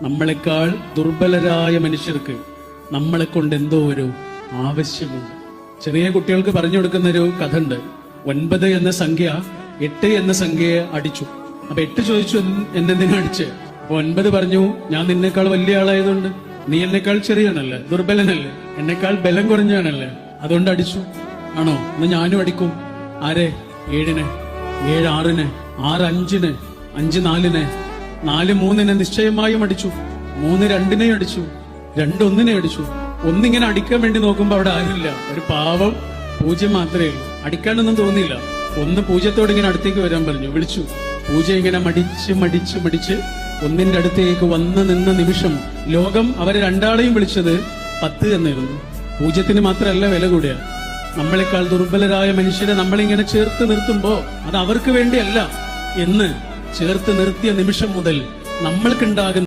നമ്മളെക്കാൾ ദുർബലരായ മനുഷ്യർക്ക് നമ്മളെ കൊണ്ട് എന്തോ ഒരു ആവശ്യമുണ്ട്. ചെറിയ കുട്ടികൾക്ക് പറഞ്ഞു കൊടുക്കുന്ന ഒരു കഥ ഉണ്ട്. 9 എന്ന സംഖ്യ 8 എന്ന സംഖ്യയെ അടിച്ചു. അപ്പൊ 8 ചോദിച്ചു, എന്തെന്തിനാ അടിച്ച്? അപ്പൊ 9 പറഞ്ഞു, ഞാൻ നിന്നേക്കാൾ വലിയ ആളായതുകൊണ്ട്, നീ എന്നെക്കാൾ ചെറിയാണല്ലേ, ദുർബലനല്ലേ, എന്നെക്കാൾ ബലം കുറഞ്ഞാണല്ലേ, അതുകൊണ്ട് അടിച്ചു. ആണോ? എന്നാ ഞാനും അടിക്കും. ആരെ? 7-നെ, 7 6-ന്, 6 5-ന്, 5 4-ന്, 4 3-ന് നിശ്ചയമായും അടിച്ചു. 3 2-നെ അടിച്ചു, 2 1-നെ അടിച്ചു. ഒന്നിങ്ങനെ അടിക്കാൻ വേണ്ടി നോക്കുമ്പോ അവിടെ ആരില്ല, ഒരു പാവം 0 മാത്രമേ ഉള്ളൂ. അടിക്കാനൊന്നും തോന്നിയില്ല. 1 0-ത്തോട് ഇങ്ങനെ അടുത്തേക്ക് വരാൻ പറഞ്ഞു, വിളിച്ചു. 0 ഇങ്ങനെ മടിച്ച് മടിച്ച് മടിച്ച് 1-ന്റെ അടുത്തേക്ക് വന്ന് നിന്ന നിമിഷം ലോകം അവരെ രണ്ടാളെയും വിളിച്ചത് 10 എന്നായിരുന്നു. 0-ന് മാത്രമല്ല വില കൂടിയ. നമ്മളെക്കാൾ ദുർബലരായ മനുഷ്യരെ നമ്മളിങ്ങനെ ചേർത്ത് നിർത്തുമ്പോ അത് അവർക്ക് വേണ്ടിയല്ല എന്ന് ചേർത്ത് നിർത്തിയ നിമിഷം മുതൽ നമ്മൾക്കുണ്ടാകുന്ന